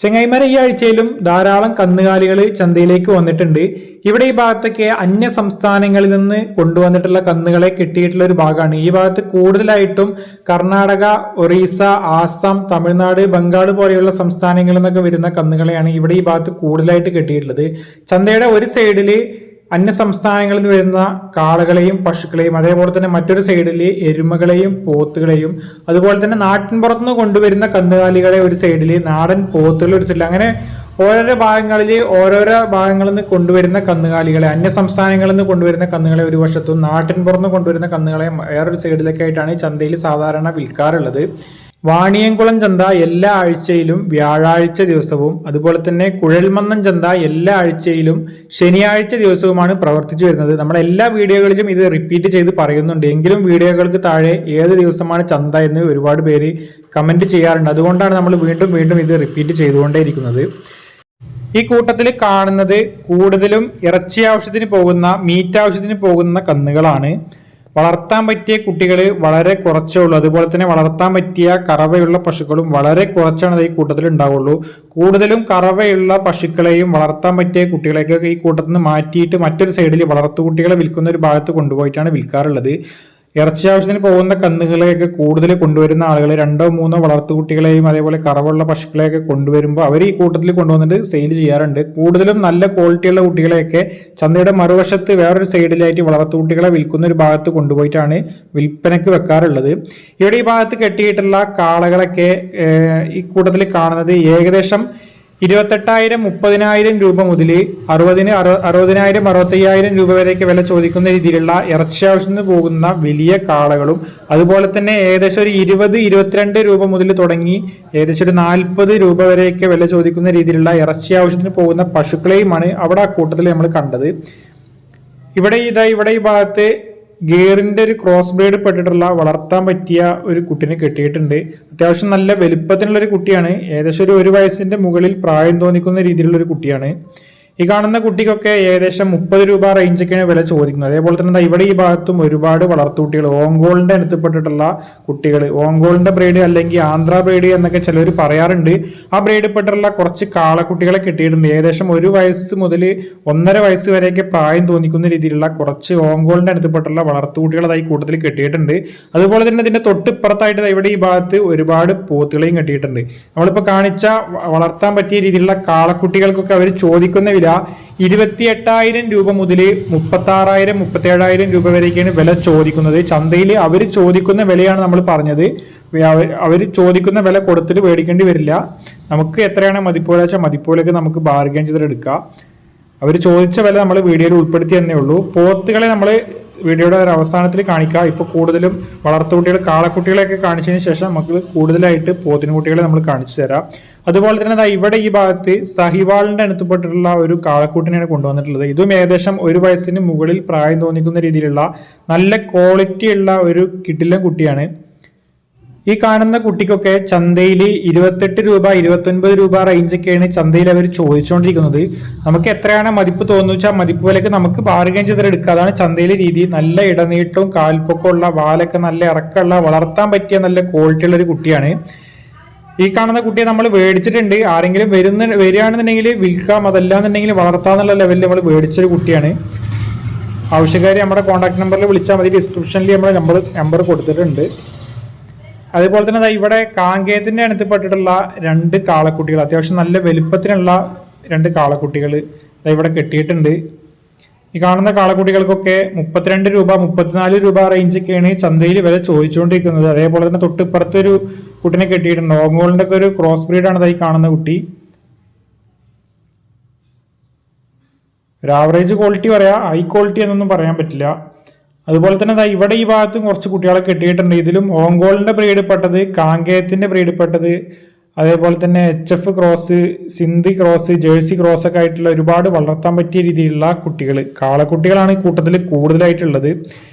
ചെങ്ങായിമാരെ ഈ ആഴ്ചയിലും ധാരാളം കന്നുകാലികൾ ചന്തയിലേക്ക് വന്നിട്ടുണ്ട്. ഇവിടെ ഈ ഭാഗത്തൊക്കെ അന്യ സംസ്ഥാനങ്ങളിൽ നിന്ന് കൊണ്ടുവന്നിട്ടുള്ള കന്നുകളെ കിട്ടിയിട്ടുള്ള ഒരു ഭാഗമാണ്. ഈ ഭാഗത്ത് കൂടുതലായിട്ടും കർണാടക, ഒറീസ, ആസാം, തമിഴ്നാട്, ബംഗാൾ പോലെയുള്ള സംസ്ഥാനങ്ങളിൽ നിന്നൊക്കെ വരുന്ന കന്നുകളെയാണ് ഇവിടെ ഈ ഭാഗത്ത് കൂടുതലായിട്ട് കിട്ടിയിട്ടുള്ളത്. ചന്തയുടെ ഒരു സൈഡില് അന്യ സംസ്ഥാനങ്ങളിൽ നിന്ന് വരുന്ന കാളകളെയും പശുക്കളെയും, അതേപോലെ തന്നെ മറ്റൊരു സൈഡിൽ എരുമകളെയും പോത്തുകളെയും, അതുപോലെ തന്നെ നാട്ടിൻപുറത്തുനിന്ന് കൊണ്ടുവരുന്ന കന്നുകാലികളെ ഒരു സൈഡിൽ, നാടൻ പോത്തുകൾ ഒരു സൈഡിൽ, അങ്ങനെ ഓരോരോ ഭാഗങ്ങളിൽ നിന്ന് കൊണ്ടുവരുന്ന കന്നുകാലികളെ, അന്യ സംസ്ഥാനങ്ങളിൽ നിന്ന് കൊണ്ടുവരുന്ന കന്നുകളെ ഒരു വശത്തും നാട്ടിൻപുറത്ത് കൊണ്ടുവരുന്ന കന്നുകളെ വേറൊരു സൈഡിലൊക്കെ ആയിട്ടാണ് ചന്തയിൽ സാധാരണ വിൽക്കാറുള്ളത്. വാണിയംകുളം ചന്ത എല്ലാ ആഴ്ചയിലും വ്യാഴാഴ്ച ദിവസവും, അതുപോലെ തന്നെ കുഴൽമന്നം ചന്ത എല്ലാ ആഴ്ചയിലും ശനിയാഴ്ച ദിവസവുമാണ് പ്രവർത്തിച്ചു വരുന്നത്. നമ്മുടെ എല്ലാ വീഡിയോകളിലും ഇത് റിപ്പീറ്റ് ചെയ്ത് പറയുന്നുണ്ട്. എങ്കിലും വീഡിയോകൾക്ക് താഴെ ഏത് ദിവസമാണ് ചന്ത എന്ന് ഒരുപാട് പേര് കമന്റ് ചെയ്യാറുണ്ട്. അതുകൊണ്ടാണ് നമ്മൾ വീണ്ടും വീണ്ടും ഇത് റിപ്പീറ്റ് ചെയ്തുകൊണ്ടേയിരിക്കുന്നത്. ഈ കൂട്ടത്തിൽ കാണുന്നത് കൂടുതലും ഇറച്ചി ആവശ്യത്തിന് പോകുന്ന, മീറ്റ് ആവശ്യത്തിന് പോകുന്ന കന്നുകളാണ്. വളർത്താൻ പറ്റിയ കുട്ടികൾ വളരെ കുറച്ചേ ഉള്ളൂ. അതുപോലെ തന്നെ വളർത്താൻ പറ്റിയ കറവയുള്ള പശുക്കളും വളരെ കുറച്ചാണ് ഈ കൂട്ടത്തിൽ ഉണ്ടാവുള്ളൂ. കൂടുതലും കറവയുള്ള പശുക്കളെയും വളർത്താൻ പറ്റിയ കുട്ടികളെയൊക്കെ ഈ കൂട്ടത്തിൽ നിന്ന് മാറ്റിയിട്ട് മറ്റൊരു സൈഡിൽ വളർത്തുകുട്ടികളെ വിൽക്കുന്ന ഒരു ഭാഗത്ത് കൊണ്ടുപോയിട്ടാണ് വിൽക്കാറുള്ളത്. ഇറച്ചി ആവശ്യത്തിന് പോകുന്ന കന്നുകളെയൊക്കെ കൂടുതൽ കൊണ്ടുവരുന്ന ആളുകൾ രണ്ടോ മൂന്നോ വളർത്തുകുട്ടികളെയും അതേപോലെ കറവുള്ള പശുക്കളെയൊക്കെ കൊണ്ടുവരുമ്പോൾ അവർ ഈ കൂട്ടത്തിൽ കൊണ്ടുവന്നിട്ട് സെയിൽ ചെയ്യാറുണ്ട്. കൂടുതലും നല്ല ക്വാളിറ്റിയുള്ള കുട്ടികളെയൊക്കെ ചന്തയുടെ മറുവശത്ത് വേറൊരു സൈഡിലായിട്ട് വളർത്തുകുട്ടികളെ വിൽക്കുന്ന ഒരു ഭാഗത്ത് കൊണ്ടുപോയിട്ടാണ് വിൽപ്പനയ്ക്ക് വെക്കാറുള്ളത്. ഇവിടെ ഈ ഭാഗത്ത് കെട്ടിയിട്ടുള്ള കാളകളൊക്കെ ഈ കൂട്ടത്തിൽ കാണുന്നത് ഏകദേശം 28,000, 30,000 രൂപ മുതൽ 60,000, 65,000 രൂപ വരെയൊക്കെ വില ചോദിക്കുന്ന രീതിയിലുള്ള ഇറച്ചി ആവശ്യത്തിന് പോകുന്ന വലിയ കാളകളും, അതുപോലെ തന്നെ ഏകദേശം ഒരു 20-22 രൂപ മുതൽ തുടങ്ങി ഏകദേശം ഒരു 40 രൂപ വരെയൊക്കെ വില ചോദിക്കുന്ന രീതിയിലുള്ള ഇറച്ചി ആവശ്യത്തിന് പോകുന്ന പശുക്കളെയുമാണ് അവിടെ ആ കൂട്ടത്തിൽ നമ്മൾ കണ്ടത്. ഇവിടെ ഈ ഭാഗത്ത് ഗിയറിന്റെ ഒരു ക്രോസ് ബ്രീഡ് പെട്ടിട്ടുള്ള വളർത്താൻ പറ്റിയ ഒരു കുട്ടിനെ കെട്ടിയിട്ടുണ്ട്. അത്യാവശ്യം നല്ല വലുപ്പത്തിനുള്ള ഒരു കുട്ടിയാണ്. ഏകദേശം ഒരു വയസ്സിന്റെ മുകളിൽ പ്രായം തോന്നിക്കുന്ന രീതിയിലുള്ള ഒരു കുട്ടിയാണ്. ഈ കാണുന്ന കുട്ടിക്കൊക്കെ ഏകദേശം 30 രൂപ റേഞ്ചൊക്കെയാണ് വില ചോദിക്കുന്നത്. അതേപോലെ തന്നെ ഇവിടെ ഈ ഭാഗത്തും ഒരുപാട് വളർത്തുകുട്ടികൾ, ഓങ്കോളിന്റെ അടുത്തപ്പെട്ടിട്ടുള്ള കുട്ടികൾ, ഓങ്കോളിന്റെ ബ്രീഡ് അല്ലെങ്കിൽ ആന്ധ്ര ബ്രീഡ് എന്നൊക്കെ ചിലർ പറയാറുണ്ട്. ആ ബ്രീഡ് പെട്ടിട്ടുള്ള കുറച്ച് കാളക്കുട്ടികളെ കിട്ടിയിട്ടുണ്ട്. ഏകദേശം 1 വയസ്സ് മുതൽ 1.5 വയസ്സ് വരെയൊക്കെ പ്രായം തോന്നിക്കുന്ന രീതിയിലുള്ള കുറച്ച് ഓങ്കോളിന്റെ അടുത്തപ്പെട്ടുള്ള വളർത്തുകുട്ടികൾ ഈ കൂട്ടത്തിൽ കെട്ടിയിട്ടുണ്ട്. അതുപോലെ തന്നെ ഇതിന്റെ തൊട്ടിപ്പുറത്തായിട്ട് ഇവിടെ ഈ ഭാഗത്ത് ഒരുപാട് പോത്തുകളെയും കെട്ടിയിട്ടുണ്ട്. നമ്മളിപ്പോൾ കാണിച്ച വളർത്താൻ പറ്റിയ രീതിയിലുള്ള കാളക്കുട്ടികൾക്കൊക്കെ അവർ ചോദിക്കുന്ന 28,000 രൂപ മുതൽ 36,000, 37,000 രൂപ വരെയൊക്കെയാണ് വില ചോദിക്കുന്നത്. ചന്തയിൽ അവർ ചോദിക്കുന്ന വിലയാണ് നമ്മൾ പറഞ്ഞത്. അവർ ചോദിക്കുന്ന വില കൊടുത്തിട്ട് മേടിക്കേണ്ടി വരില്ല. നമുക്ക് എത്രയാണ് മതിപ്പോലെ വെച്ചാൽ മതിപ്പോലൊക്കെ നമുക്ക് ബാർഗൈൻ ചെയ്തെടുക്കാം. അവർ ചോദിച്ച വില നമ്മൾ വീഡിയോയിൽ ഉൾപ്പെടുത്തി തന്നെ ഉള്ളൂ. പോത്തുകളെ നമ്മൾ വീഡിയോയുടെ ഒരു അവസാനത്തിൽ കാണിക്കാം. ഇപ്പോൾ കൂടുതലും വളർത്തുകുട്ടികൾ, കാളക്കുട്ടികളെയൊക്കെ കാണിച്ചതിന് ശേഷം നമുക്ക് കൂടുതലായിട്ട് പോത്തിൻകുട്ടികളെ നമ്മൾ കാണിച്ചു തരാം. അതുപോലെ തന്നെ ഇവിടെ ഈ ഭാഗത്ത് സഹിവാളിന്റെ അടുത്തുപെട്ടിട്ടുള്ള ഒരു കാളക്കുട്ടിനെയാണ് കൊണ്ടുവന്നിട്ടുള്ളത്. ഇതും ഏകദേശം 1 വയസ്സിന് മുകളിൽ പ്രായം തോന്നിക്കുന്ന രീതിയിലുള്ള നല്ല ക്വാളിറ്റി ഉള്ള ഒരു കിടിലൻ കുട്ടിയാണ്. ഈ കാണുന്ന കുട്ടിക്കൊക്കെ ചന്തയിൽ 28 രൂപ, 29 രൂപ റേഞ്ചൊക്കെയാണ് ചന്തയിൽ അവർ ചോദിച്ചുകൊണ്ടിരിക്കുന്നത്. നമുക്ക് എത്രയാണ് മതിപ്പ് തോന്നുന്നു വെച്ചാൽ മതിപ്പ് വിലക്ക് നമുക്ക് ബാർഗൈൻ ചെയ്തെടുക്കുക. അതാണ് ചന്തയിലെ രീതി. നല്ല ഇടനീട്ടവും കാൽപ്പൊക്കമുള്ള, വാലൊക്കെ നല്ല ഇറക്കമുള്ള, വളർത്താൻ പറ്റിയ നല്ല ക്വാളിറ്റി ഉള്ള ഒരു കുട്ടിയാണ്. ഈ കാണുന്ന കുട്ടിയെ നമ്മൾ മേടിച്ചിട്ടുണ്ട്. ആരെങ്കിലും വരികയാണെന്നുണ്ടെങ്കിൽ വിൽക്കാം, അതല്ലാന്നുണ്ടെങ്കിൽ വളർത്താന്നുള്ള ലെവലിൽ നമ്മൾ മേടിച്ചൊരു കുട്ടിയാണ്. ആവശ്യക്കാർ നമ്മുടെ കോൺടാക്ട് നമ്പറിൽ വിളിച്ചാൽ മതി. ഡിസ്ക്രിപ്ഷനിൽ നമ്മൾ നമ്പർ കൊടുത്തിട്ടുണ്ട്. അതുപോലെ തന്നെ ഇവിടെ കാങ്കേയത്തിന്റെ അടുത്തുപെട്ടിട്ടുള്ള 2 കാളക്കുട്ടികൾ, അത്യാവശ്യം നല്ല വലുപ്പത്തിനുള്ള 2 കാളക്കുട്ടികൾ ഇവിടെ കെട്ടിയിട്ടുണ്ട്. ഈ കാണുന്ന കാളക്കുട്ടികൾക്കൊക്കെ 32 രൂപ, 34 രൂപ റേഞ്ചൊക്കെയാണ് ചന്തയിൽ വില ചോദിച്ചുകൊണ്ടിരിക്കുന്നത്. അതേപോലെ തന്നെ തൊട്ടിപ്പുറത്തൊരു കുട്ടിനെ കെട്ടിയിട്ടുണ്ട്. ഓങ്ങോളിന്റെ ഒക്കെ ഒരു ക്രോസ് ബ്രീഡാണ് ഈ കാണുന്ന കുട്ടി. ഒരു ആവറേജ് ക്വാളിറ്റി പറയാം, ഹൈ ക്വാളിറ്റി എന്നൊന്നും പറയാൻ പറ്റില്ല. അതുപോലെ തന്നെ ഇവിടെ ഈ ഭാഗത്തും കുറച്ച് കുട്ടികളെ കെട്ടിയിട്ടുണ്ട്. ഇതിലും ഓങ്കോളിന്റെ ബ്രീഡ് പെട്ടത്, കാങ്കേയത്തിന്റെ ബ്രീഡ് പെട്ടത്, അതേപോലെ തന്നെ HF cross, Sindhi cross, jersey cross ഒക്കെ ആയിട്ടുള്ള ഒരുപാട് വളർത്താൻ പറ്റിയ രീതിയിലുള്ള കുട്ടികൾ, കാളക്കുട്ടികളാണ് ഈ കൂട്ടത്തിൽ കൂടുതലായിട്ടുള്ളത്.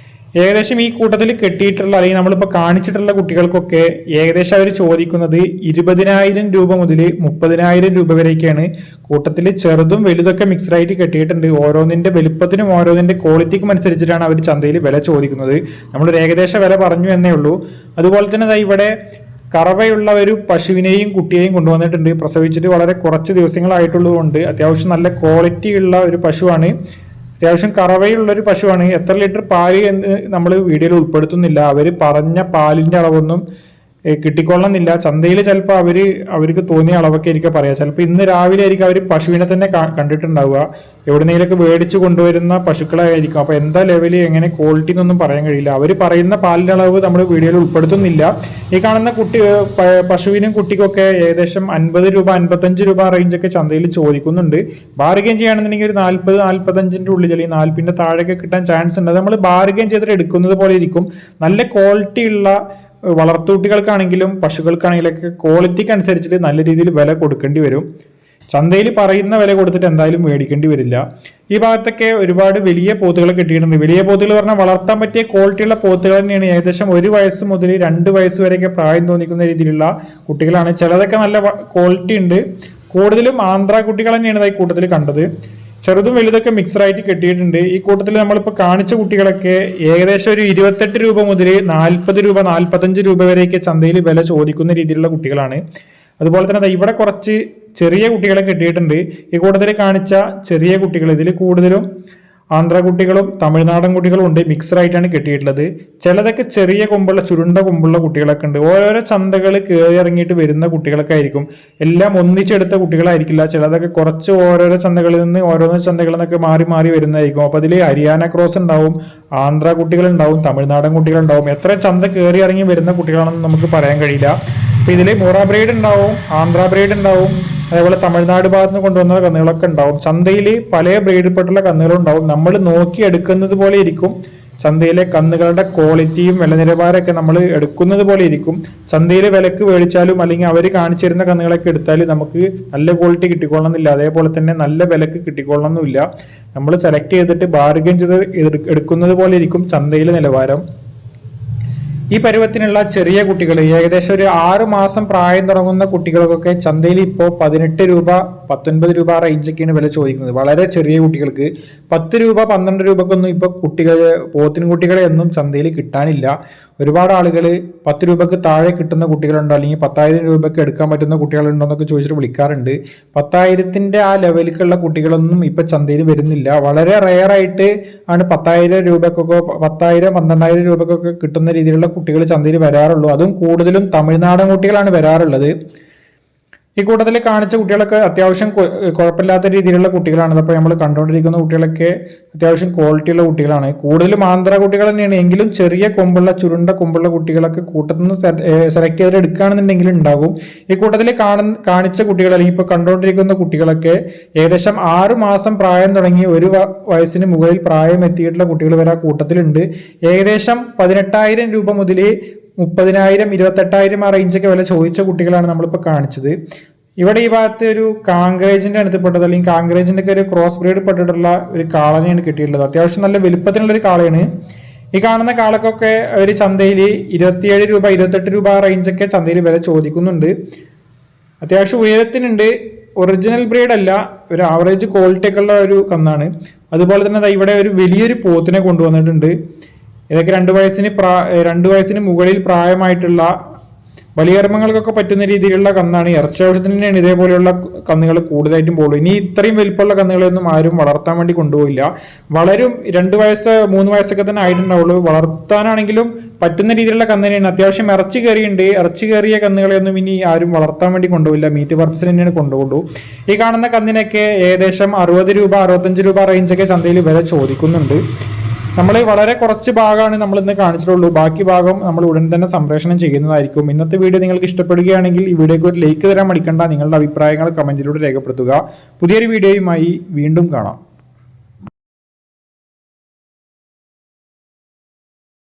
ഏകദേശം ഈ കൂട്ടത്തിൽ കെട്ടിയിട്ടുള്ള അല്ലെങ്കിൽ നമ്മളിപ്പോൾ കാണിച്ചിട്ടുള്ള കുട്ടികൾക്കൊക്കെ ഏകദേശം അവർ ചോദിക്കുന്നത് 20,000 രൂപ മുതൽ 30,000 രൂപ വരെയൊക്കെയാണ്. കൂട്ടത്തിൽ ചെറുതും വലുതൊക്കെ മിക്സ്ഡ് ആയിട്ട് കെട്ടിയിട്ടുണ്ട്. ഓരോന്നിന്റെ വലുപ്പത്തിനും ഓരോന്നിന്റെ ക്വാളിറ്റിക്കും അനുസരിച്ചിട്ടാണ് അവർ ചന്തയിൽ വില ചോദിക്കുന്നത്. നമ്മളൊരു ഏകദേശ വില പറഞ്ഞു എന്നേ ഉള്ളൂ. അതുപോലെ തന്നെ ഇവിടെ കറവയുള്ള ഒരു പശുവിനെയും കുട്ടിയെയും കൊണ്ടുവന്നിട്ടുണ്ട്. പ്രസവിച്ചിട്ട് വളരെ കുറച്ച് ദിവസങ്ങളായിട്ടുള്ളതുകൊണ്ട് അത്യാവശ്യം നല്ല ക്വാളിറ്റി ഉള്ള ഒരു പശുവാണ്. അത്യാവശ്യം കറവയുള്ള ഒരു പശുവാണ്. എത്ര ലിറ്റർ പാല് എന്ന് നമ്മൾ വീഡിയോയിൽ ഉൾപ്പെടുത്തുന്നില്ല. അവർ പറഞ്ഞ പാലിന്റെ അളവൊന്നും കിട്ടിക്കൊള്ളണമെന്നില്ല. ചന്തയിൽ ചിലപ്പോൾ അവർക്ക് തോന്നിയ അളവൊക്കെ ആയിരിക്കും പറയാം. ചിലപ്പോൾ ഇന്ന് രാവിലെ ആയിരിക്കും അവർ പശുവിനെ തന്നെ കണ്ടിട്ടുണ്ടാവുക. എവിടെന്നെങ്കിലൊക്കെ മേടിച്ച് കൊണ്ടുവരുന്ന പശുക്കളായിരിക്കും. അപ്പോൾ എന്താ ലെവല് എങ്ങനെ ക്വാളിറ്റി എന്നൊന്നും പറയാൻ കഴിയില്ല. അവർ പറയുന്ന പാലിന്റെ അളവ് നമ്മൾ വീഡിയോയിൽ ഉൾപ്പെടുത്തുന്നില്ല. ഈ കാണുന്ന പശുവിനും കുട്ടിക്കൊക്കെ ഏകദേശം 50 രൂപ 55 രൂപ റേഞ്ചൊക്കെ ചന്തയിൽ ചോദിക്കുന്നുണ്ട്. ബാർഗെയിൻ ചെയ്യുകയാണെന്നുണ്ടെങ്കിൽ ഒരു 40-45 ഉള്ളിൽ അല്ലെങ്കിൽ 40 താഴെയൊക്കെ കിട്ടാൻ ചാൻസ് ഉണ്ട്. നമ്മൾ ബാർഗെയിൻ ചെയ്തിട്ട് എടുക്കുന്നത് പോലെ ഇരിക്കും. നല്ല ക്വാളിറ്റി ഉള്ള വളർത്തൂട്ടികൾക്കാണെങ്കിലും പശുക്കൾക്കാണെങ്കിലൊക്കെ ക്വാളിറ്റിക്ക് അനുസരിച്ചിട്ട് നല്ല രീതിയിൽ വില കൊടുക്കേണ്ടി വരും. ചന്തയിൽ പറയുന്ന വില കൊടുത്തിട്ട് എന്തായാലും മേടിക്കേണ്ടി വരില്ല. ഈ ഭാഗത്തൊക്കെ ഒരുപാട് വലിയ പോത്തുകൾ കിട്ടിയിട്ടുണ്ട്. വലിയ പോത്തുകൾ പറഞ്ഞാൽ വളർത്താൻ പറ്റിയ ക്വാളിറ്റിയുള്ള പോത്തുകൾ തന്നെയാണ്. ഏകദേശം 1 വയസ്സ് മുതൽ 2 വയസ്സ് വരെയൊക്കെ പ്രായം തോന്നിക്കുന്ന രീതിയിലുള്ള കുട്ടികളാണ്. ചിലതൊക്കെ നല്ല ക്വാളിറ്റി ഉണ്ട്. കൂടുതലും ആന്ധ്ര കുട്ടികൾ തന്നെയാണ് ഈ കൂട്ടത്തിൽ കണ്ടത്. ചെറുതും വലുതൊക്കെ മിക്സറായിട്ട് കെട്ടിയിട്ടുണ്ട്. ഈ കൂട്ടത്തിൽ നമ്മളിപ്പോൾ കാണിച്ച കുട്ടികളൊക്കെ ഏകദേശം ഒരു 28 രൂപ മുതൽ 40 രൂപ 45 രൂപ വരെയൊക്കെ ചന്തയിൽ വില ചോദിക്കുന്ന രീതിയിലുള്ള കുട്ടികളാണ്. അതുപോലെ തന്നെ ഇവിടെ കുറച്ച് ചെറിയ കുട്ടികളെ കെട്ടിയിട്ടുണ്ട്. ഈ കൂട്ടത്തിൽ കാണിച്ച ചെറിയ കുട്ടികൾ ഇതിൽ കൂടുതലും ആന്ധ്ര കുട്ടികളും തമിഴ്നാടൻ കുട്ടികളും ഉണ്ട്. മിക്സറായിട്ടാണ് കെട്ടിയിട്ടുള്ളത്. ചിലതൊക്കെ ചെറിയ കൊമ്പുള്ള ചുരുണ്ട കൊമ്പുള്ള കുട്ടികളൊക്കെ ഉണ്ട്. ഓരോരോ ചന്തകൾ കയറി ഇറങ്ങിയിട്ട് വരുന്ന കുട്ടികളൊക്കെ ആയിരിക്കും. എല്ലാം ഒന്നിച്ചെടുത്ത കുട്ടികളായിരിക്കില്ല. ചിലതൊക്കെ കുറച്ച് ഓരോരോ ചന്തകളിൽ നിന്ന് ഓരോരോ ചന്തകളിൽ നിന്നൊക്കെ മാറി മാറി വരുന്നതായിരിക്കും. അപ്പോൾ അതിൽ ഹരിയാന ക്രോസ് ഉണ്ടാവും, ആന്ധ്ര കുട്ടികളുണ്ടാവും, തമിഴ്നാടൻ കുട്ടികളുണ്ടാവും. എത്ര ചന്ത കയറി ഇറങ്ങി വരുന്ന കുട്ടികളാണെന്ന് നമുക്ക് പറയാൻ കഴിയില്ല. അപ്പോൾ ഇതിൽ മുറ ബ്രീഡ് ഉണ്ടാവും, ആന്ധ്ര ബ്രീഡ് ഉണ്ടാവും, അതേപോലെ തമിഴ്നാട് ഭാഗത്ത് നിന്ന് കൊണ്ടുവന്ന കന്നുകളൊക്കെ ഉണ്ടാവും. ചന്തയിൽ പല ബ്രീഡിൽപ്പെട്ടുള്ള കന്നുകളുണ്ടാവും. നമ്മൾ നോക്കി എടുക്കുന്നത് പോലെ ഇരിക്കും ചന്തയിലെ കന്നുകളുടെ ക്വാളിറ്റിയും വില നിലവാരമൊക്കെ നമ്മൾ എടുക്കുന്നത് പോലെ ഇരിക്കും. ചന്തയിലെ വിലക്ക് മേടിച്ചാലും അല്ലെങ്കിൽ അവർ കാണിച്ചു തരുന്ന കന്നുകളൊക്കെ എടുത്താൽ നമുക്ക് നല്ല ക്വാളിറ്റി കിട്ടിക്കൊള്ളണമെന്നില്ല. അതേപോലെ തന്നെ നല്ല വിലക്ക് കിട്ടിക്കൊള്ളണമെന്നില്ല. നമ്മൾ സെലക്ട് ചെയ്തിട്ട് ബാർഗെയിൻ ചെയ്ത് എടുക്കുന്നത് പോലെ ഇരിക്കും ചന്തയിലെ നിലവാരം. ഈ പരുവത്തിനുള്ള ചെറിയ കുട്ടികൾ ഏകദേശം ഒരു 6 മാസം പ്രായം തുടങ്ങുന്ന കുട്ടികൾക്കൊക്കെ ചന്തയിൽ ഇപ്പോൾ 18 രൂപ 19 രൂപ റേഞ്ചൊക്കെയാണ് വില ചോദിക്കുന്നത്. വളരെ ചെറിയ കുട്ടികൾക്ക് 10 രൂപ 12 രൂപക്കൊന്നും ഇപ്പോൾ പോത്തിൻ കുട്ടികളെ ഒന്നും ചന്തയിൽ കിട്ടാനില്ല. ഒരുപാട് ആളുകൾ 10 രൂപക്ക് താഴെ കിട്ടുന്ന കുട്ടികളുണ്ടോ അല്ലെങ്കിൽ 10,000 രൂപയ്ക്ക് എടുക്കാൻ പറ്റുന്ന കുട്ടികളുണ്ടോ എന്നൊക്കെ ചോദിച്ചിട്ട് വിളിക്കാറുണ്ട്. 10,000-ന്റെ ആ ലെവലിലേക്കുള്ള കുട്ടികളൊന്നും ഇപ്പൊ ചന്തയിൽ വരുന്നില്ല. വളരെ റെയർ ആയിട്ട് ആണ് 10,000 രൂപക്കൊക്കെ 10,000 12,000 രൂപക്കൊക്കെ കിട്ടുന്ന രീതിയിലുള്ള കുട്ടികൾ ചന്തയിൽ വരാറുള്ളൂ. അതും കൂടുതലും തമിഴ്നാടൻ കുട്ടികളാണ് വരാറുള്ളത്. ഈ കൂട്ടത്തിൽ കാണിച്ച കുട്ടികളൊക്കെ അത്യാവശ്യം കുഴപ്പമില്ലാത്ത രീതിയിലുള്ള കുട്ടികളാണ്. അപ്പോൾ നമ്മൾ കണ്ടുകൊണ്ടിരിക്കുന്ന കുട്ടികളൊക്കെ അത്യാവശ്യം ക്വാളിറ്റിയുള്ള കുട്ടികളാണ്. കൂടുതലും ആന്ധ്ര കുട്ടികൾ തന്നെയാണ്. എങ്കിലും ചെറിയ കൊമ്പുള്ള ചുരുണ്ട കൊമ്പുള്ള കുട്ടികളൊക്കെ കൂട്ടത്തിൽ നിന്ന് സെലക്ട് ചെയ്ത് എടുക്കുകയാണെന്നുണ്ടെങ്കിൽ ഉണ്ടാകും. ഈ കൂട്ടത്തിൽ കാണിച്ച കുട്ടികൾ അല്ലെങ്കിൽ ഇപ്പോൾ കണ്ടുകൊണ്ടിരിക്കുന്ന കുട്ടികളൊക്കെ ഏകദേശം 6 മാസം പ്രായം തുടങ്ങി 1 വയസ്സിന് മുകളിൽ പ്രായം എത്തിയിട്ടുള്ള കുട്ടികൾ വരെ ആ കൂട്ടത്തിലുണ്ട്. ഏകദേശം 18,000 രൂപ മുതൽ 30,000 28,000 ആ റേഞ്ചൊക്കെ വില ചോദിച്ച കുട്ടികളാണ് നമ്മളിപ്പോൾ കാണിച്ചത്. ഇവിടെ ഈ ഭാഗത്ത് ഒരു കാങ്കറേജിന്റെ അടുത്തപ്പെട്ടത് അല്ലെങ്കിൽ കാങ്കറേജിന്റെ ഒക്കെ ഒരു ക്രോസ് ബ്രീഡ് പെട്ടിട്ടുള്ള ഒരു കാളനെയാണ് കിട്ടിയിട്ടുള്ളത്. അത്യാവശ്യം നല്ല വലുപ്പത്തിലുള്ള ഒരു കാളയാണ്. ഈ കാണുന്ന കാളക്കൊക്കെ ഒരു ചന്തയിൽ 27 രൂപ 28 രൂപ റേഞ്ചൊക്കെ ചന്തയിൽ വില ചോദിക്കുന്നുണ്ട്. അത്യാവശ്യം ഉയരത്തിനുണ്ട്. ഒറിജിനൽ ബ്രീഡ് അല്ല, ഒരു ആവറേജ് ക്വാളിറ്റി ഒക്കെ ഉള്ള ഒരു കന്നാണ്. അതുപോലെ തന്നെ ഇവിടെ ഒരു വലിയൊരു പോത്തിനെ കൊണ്ടുവന്നിട്ടുണ്ട്. ഇതൊക്കെ 2 വയസ്സിന് മുകളിൽ പ്രായമായിട്ടുള്ള ബലികർമ്മങ്ങൾക്കൊക്കെ പറ്റുന്ന രീതിയിലുള്ള കന്നാണ്. ഇറച്ചി ആവശ്യത്തിന് തന്നെയാണ് ഇതേപോലെയുള്ള കന്നുകൾ കൂടുതലായിട്ടും പോകുള്ളൂ. ഇനി ഇത്രയും വലിപ്പമുള്ള കന്നുകളൊന്നും ആരും വളർത്താൻ വേണ്ടി കൊണ്ടുപോയില്ല. വളരും 2 വയസ്സ് 3 വയസ്സൊക്കെ തന്നെ ആയിട്ടുണ്ടാവുള്ളൂ. വളർത്താനാണെങ്കിലും പറ്റുന്ന രീതിയിലുള്ള കന്ന് തന്നെയാണ്. അത്യാവശ്യം ഇറച്ചി കയറിയുണ്ട്. ഇറച്ചി കയറിയ കന്നുകളെയൊന്നും ഇനി ആരും വളർത്താൻ വേണ്ടി കൊണ്ടുപോയില്ല. മീറ്റ് പർപ്പസിന് തന്നെയാണ് കൊണ്ടുപോകുള്ളൂ. ഈ കാണുന്ന കന്നിനൊക്കെ ഏകദേശം 60 രൂപ 65 രൂപ റേഞ്ചൊക്കെ ചന്തയിൽ വില ചോദിക്കുന്നുണ്ട്. നമ്മൾ വളരെ കുറച്ച് ഭാഗമാണ് നമ്മൾ ഇന്ന് കാണിച്ചിട്ടുള്ളൂ. ബാക്കി ഭാഗം നമ്മൾ ഉടൻ തന്നെ സംപ്രേഷണം ചെയ്യുന്നതായിരിക്കും. ഇന്നത്തെ വീഡിയോ നിങ്ങൾക്ക് ഇഷ്ടപ്പെടുകയാണെങ്കിൽ ഈ വീഡിയോക്ക് ഒരു ലൈക്ക് തരാൻ മടിക്കണ്ട. നിങ്ങളുടെ അഭിപ്രായങ്ങൾ കമന്റിലൂടെ രേഖപ്പെടുത്തുക. പുതിയൊരു വീഡിയോയുമായി വീണ്ടും കാണാം.